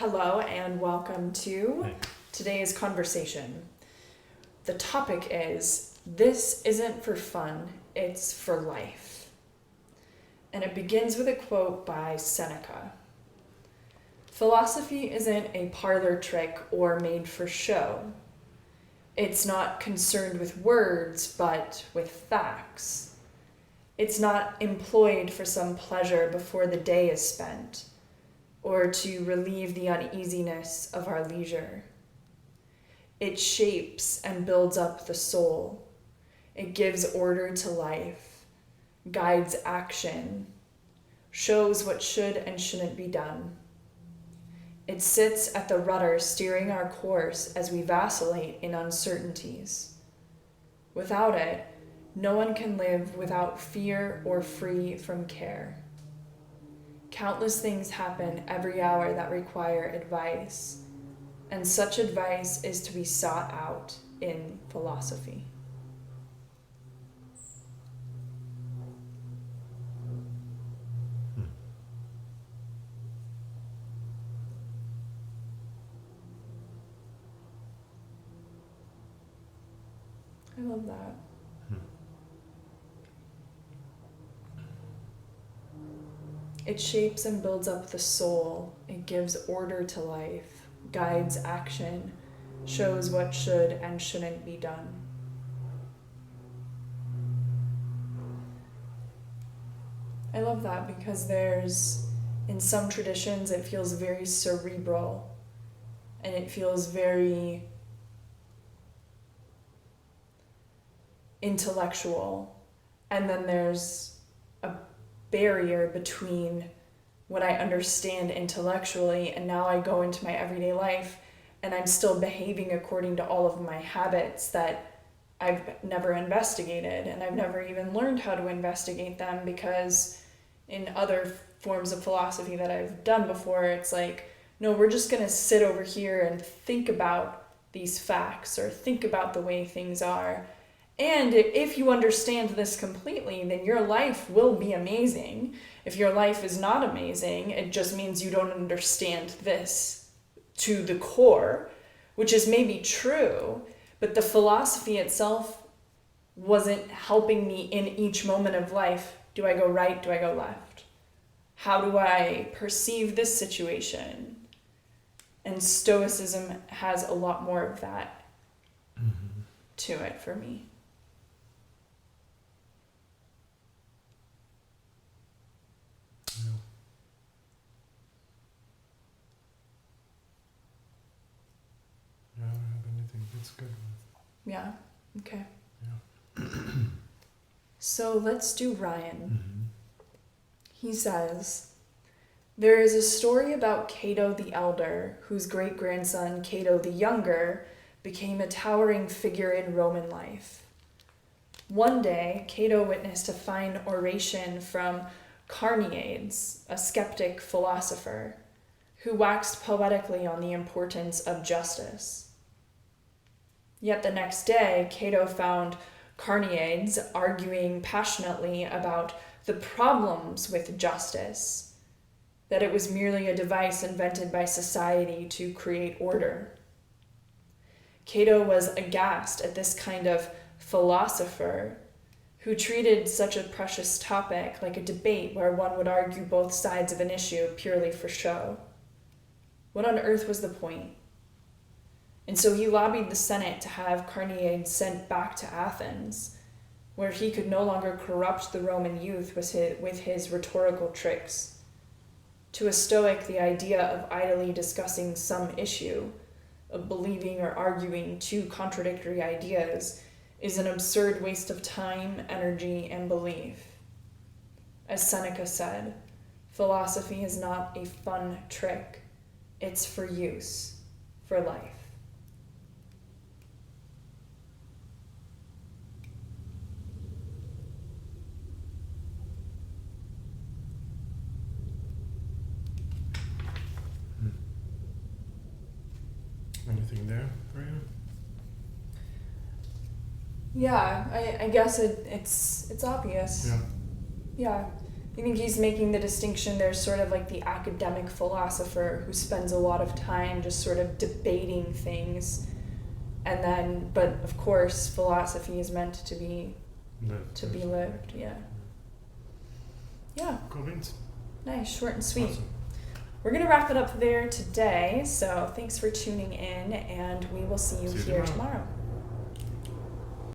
Hello and welcome to Hey. today's conversation. The topic is, this isn't for fun, it's for life. And it begins with a quote by Seneca. Philosophy isn't a parlor trick or made for show. It's not concerned with words, but with facts. It's not employed for some pleasure before the day is spent, or to relieve the uneasiness of our leisure. It shapes and builds up the soul. It gives order to life, guides action, shows what should and shouldn't be done. It sits at the rudder steering our course as we vacillate in uncertainties. Without it, no one can live without fear or free from care. Countless things happen every hour that require advice, and such advice is to be sought out in philosophy. I love that. It shapes and builds up the soul. It gives order to life, guides action, shows what should and shouldn't be done. I love that because in some traditions, it feels very cerebral and it feels very intellectual. And then there's a barrier between what I understand intellectually and now I go into my everyday life and I'm still behaving according to all of my habits that I've never investigated, and I've never even learned how to investigate them, because in other forms of philosophy that I've done before, it's like, no, we're just going to sit over here and think about these facts or think about the way things are. And if you understand this completely, then your life will be amazing. If your life is not amazing, it just means you don't understand this to the core, which is maybe true, but the philosophy itself wasn't helping me in each moment of life. Do I go right? Do I go left? How do I perceive this situation? And Stoicism has a lot more of that to it for me. I don't have anything. That's good. Yeah? Okay. Yeah. So let's do Ryan. He says, there is a story about Cato the Elder, whose great-grandson Cato the Younger became a towering figure in Roman life. One day, Cato witnessed a fine oration from Carneades, a skeptic philosopher, who waxed poetically on the importance of justice. Yet the next day, Cato found Carneades arguing passionately about the problems with justice, that it was merely a device invented by society to create order. Cato was aghast at this kind of philosopher who treated such a precious topic like a debate where one would argue both sides of an issue purely for show. What on earth was the point? And so he lobbied the Senate to have Carneades sent back to Athens, where he could no longer corrupt the Roman youth with his rhetorical tricks. To a Stoic, the idea of idly discussing some issue, of believing or arguing two contradictory ideas, is an absurd waste of time, energy, and belief. As Seneca said, philosophy is not a fun trick. It's for use, for life. Anything there for you? Yeah, I guess it's obvious. Yeah. Yeah, I think he's making the distinction. There's sort of like the academic philosopher who spends a lot of time just sort of debating things, and then, but of course, philosophy is meant to be lived. Yeah. Yeah. Cool beans. Nice, short and sweet. Awesome. We're gonna wrap it up there today. So thanks for tuning in, and we will see you See you here tomorrow. tomorrow.